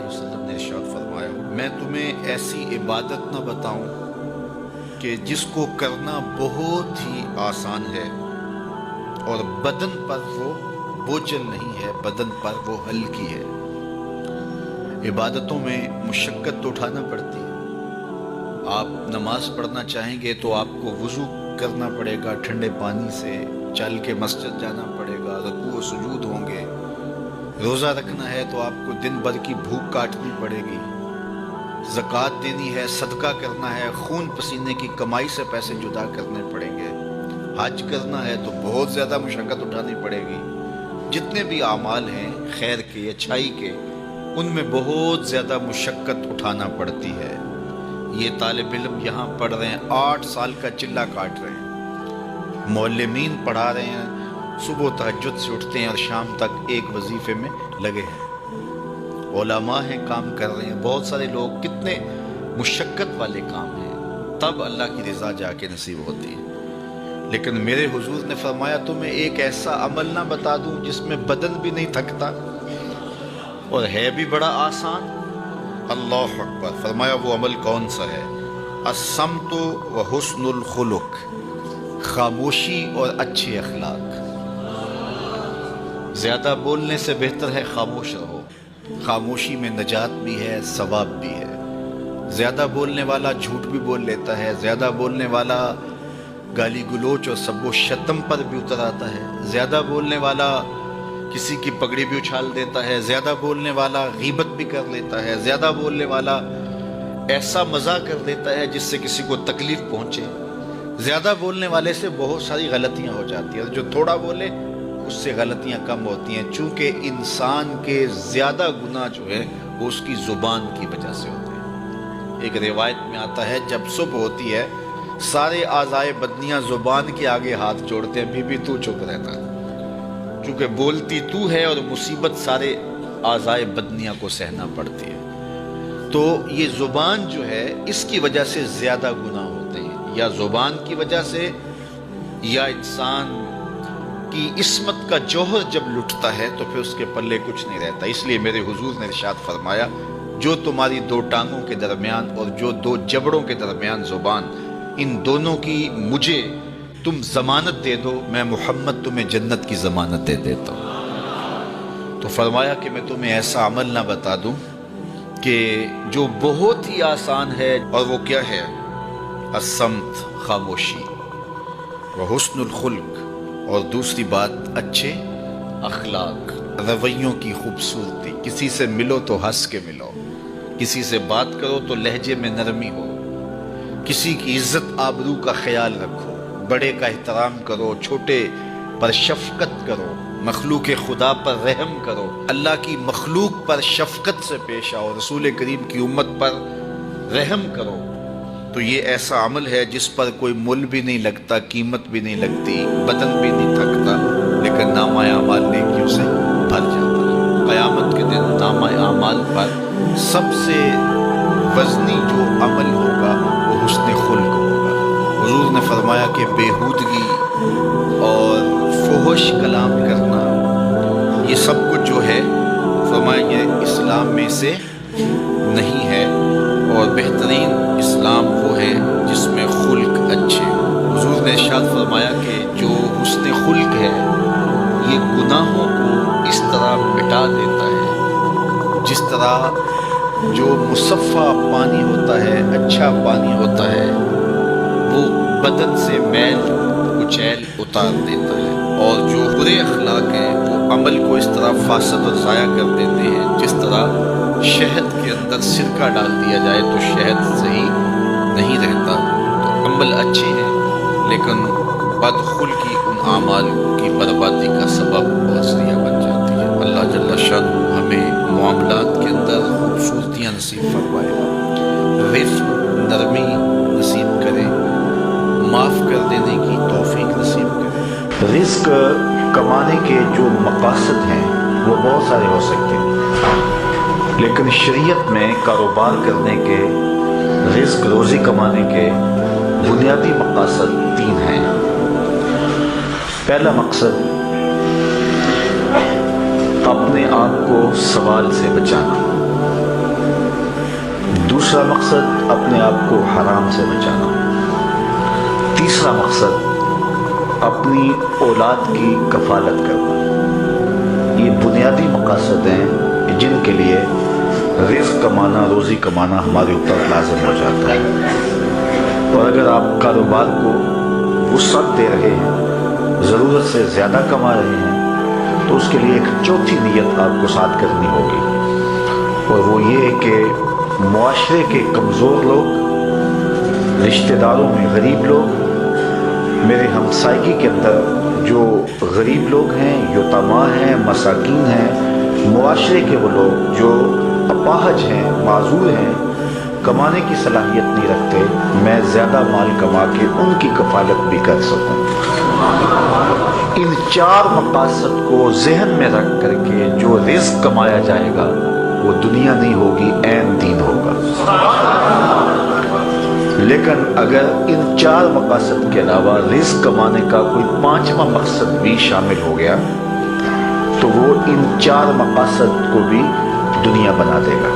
وسلم نے ارشاد فرمایا، میں تمہیں ایسی عبادت نہ بتاؤں کہ جس کو کرنا بہت ہی آسان ہے اور بدن پر وہ بوجھل نہیں ہے، بدن پر وہ ہلکی ہے۔ عبادتوں میں مشقت تو اٹھانا پڑتی ہے۔ آپ نماز پڑھنا چاہیں گے تو آپ کو وضو کرنا پڑے گا ٹھنڈے پانی سے، چل کے مسجد جانا پڑے گا، رکوع و سجود ہوں گے۔ روزہ رکھنا ہے تو آپ کو دن بھر کی بھوک کاٹنی پڑے گی۔ زکوٰۃ دینی ہے، صدقہ کرنا ہے، خون پسینے کی کمائی سے پیسے جدا کرنے پڑیں گے۔ حج کرنا ہے تو بہت زیادہ مشقت اٹھانی پڑے گی۔ جتنے بھی اعمال ہیں خیر کے، اچھائی کے، ان میں بہت زیادہ مشقت اٹھانا پڑتی ہے۔ یہ طالب علم یہاں پڑھ رہے ہیں، 8 سال کا چلہ کاٹ رہے ہیں، معلمین پڑھا رہے ہیں، صبح تہجد سے اٹھتے ہیں اور شام تک ایک وظیفے میں لگے ہیں، علماء ہیں کام کر رہے ہیں، بہت سارے لوگ، کتنے مشقت والے کام ہیں، تب اللہ کی رضا جا کے نصیب ہوتی ہے۔ لیکن میرے حضور نے فرمایا تمہیں ایک ایسا عمل نہ بتا دوں جس میں بدن بھی نہیں تھکتا اور ہے بھی بڑا آسان؟ اللہ اکبر! فرمایا وہ عمل کون سا ہے؟ الصمت و حسن الخلق، خاموشی اور اچھے اخلاق۔ زیادہ بولنے سے بہتر ہے خاموش رہو۔ خاموشی میں نجات بھی ہے، ثواب بھی ہے۔ زیادہ بولنے والا جھوٹ بھی بول لیتا ہے، زیادہ بولنے والا گالی گلوچ اور سب و شتم پر بھی اتر آتا ہے، زیادہ بولنے والا کسی کی پگڑی بھی اچھال دیتا ہے، زیادہ بولنے والا غیبت بھی کر لیتا ہے، زیادہ بولنے والا ایسا مزاح کر دیتا ہے جس سے کسی کو تکلیف پہنچے۔ زیادہ بولنے والے سے بہت ساری غلطیاں ہو جاتی ہیں، جو تھوڑا بولے اس سے غلطیاں کم ہوتی ہیں، چونکہ انسان کے زیادہ گناہ جو ہے وہ اس کی زبان کی وجہ سے ہوتے ہیں۔ ایک روایت میں آتا ہے جب صبح ہوتی ہے سارے اعضائے بدنیاں زبان کے آگے ہاتھ جوڑتے ہیں، بی بی تو چپ رہنا، چونکہ بولتی تو ہے اور مصیبت سارے اعضائے بدنیاں کو سہنا پڑتی ہے۔ تو یہ زبان جو ہے اس کی وجہ سے زیادہ گناہ ہوتے ہیں، یا زبان کی وجہ سے، یا انسان کی عصمت کا جوہر جب لٹتا ہے تو پھر اس کے پلے کچھ نہیں رہتا۔ اس لیے میرے حضور نے ارشاد فرمایا جو تمہاری 2 ٹانگوں کے درمیان اور جو 2 جبڑوں کے درمیان زبان، ان دونوں کی مجھے تم ضمانت دے دو، میں محمد تمہیں جنت کی ضمانت دے دیتا ہوں۔ تو فرمایا کہ میں تمہیں ایسا عمل نہ بتا دوں کہ جو بہت ہی آسان ہے، اور وہ کیا ہے؟ الصمت، خاموشی، وحسن الخلق، اور دوسری بات اچھے اخلاق، رویوں کی خوبصورتی۔ کسی سے ملو تو ہنس کے ملو، کسی سے بات کرو تو لہجے میں نرمی ہو، کسی کی عزت آبرو کا خیال رکھو، بڑے کا احترام کرو، چھوٹے پر شفقت کرو، مخلوق خدا پر رحم کرو، اللہ کی مخلوق پر شفقت سے پیش آؤ، رسول کریم کی امت پر رحم کرو۔ تو یہ ایسا عمل ہے جس پر کوئی مول بھی نہیں لگتا، قیمت بھی نہیں لگتی، بدن بھی نہیں تھکتا، لیکن نامہ اعمال نیکیوں سے بھر جاتا ہے۔ قیامت کے دن نامہ اعمال پر سب سے وزنی جو عمل ہوگا وہ حسن خلق ہوگا۔ حضور نے فرمایا کہ بیہودگی اور فحش کلام کرنا، یہ سب کچھ جو ہے فرمایا یہ اسلام میں سے نہیں ہے، اور بہترین اسلام وہ ہے جس میں خلق اچھے ہو۔ حضور نے ارشاد فرمایا کہ جو حسن خلق ہے یہ گناہوں کو اس طرح مٹا دیتا ہے جس طرح جو مصفہ پانی ہوتا ہے، اچھا پانی ہوتا ہے، وہ بدن سے میل کچیل اتار دیتا ہے، اور جو برے اخلاق ہیں وہ عمل کو اس طرح فاسد اور ضائع کر دیتے ہیں جس طرح شہد کے اندر سرکہ ڈال دیا جائے تو شہد صحیح نہیں رہتا۔ تو عمل اچھے ہیں لیکن بدخلقی ان اعمال کی بربادی کا سبب اور ذریعہ بن جاتی ہے۔ اللہ جل شانہ ہمیں معاملات کے اندر خوبصورتیاں نصیب فرمائے، رفق، نرمی نصیب کرے، معاف کر دینے کی توفیق نصیب کرے۔ رزق کمانے کے جو مقاصد ہیں وہ بہت سارے ہو سکتے ہیں، لیکن شریعت میں کاروبار کرنے کے، رزق روزی کمانے کے بنیادی مقاصد 3 ہیں۔ پہلا مقصد اپنے آپ کو سوال سے بچانا، دوسرا مقصد اپنے آپ کو حرام سے بچانا. تیسرا مقصد اپنی اولاد کی کفالت کرنا. یہ بنیادی مقاصد ہیں جن کے لیے رزق کمانا، روزی کمانا ہمارے اوپر لازم ہو جاتا ہے. اور اگر آپ کاروبار کو وسعت دے رہے ہیں، ضرورت سے زیادہ کما رہے ہیں، تو اس کے لیے ایک چوتھی نیت آپ کو ساتھ کرنی ہوگی، اور وہ یہ کہ معاشرے کے کمزور لوگ، رشتہ داروں میں غریب لوگ، میرے ہمسائیگی کے اندر جو غریب لوگ ہیں، یتیما ہیں، مساکین ہیں، معاشرے کے وہ لوگ جو اپاہج ہیں، معذور ہیں، کمانے کی صلاحیت نہیں رکھتے، میں زیادہ مال کما کے ان کی کفالت بھی کر سکوں. ان چار مقاصد کو ذہن میں رکھ کر کے جو رزق کمایا جائے گا وہ دنیا نہیں ہوگی، عین دین ہوگا. لیکن اگر ان چار مقاصد کے علاوہ رزق کمانے کا کوئی پانچواں مقصد بھی شامل ہو گیا تو وہ ان چار مقاصد کو بھی دنیا بنا دے گا.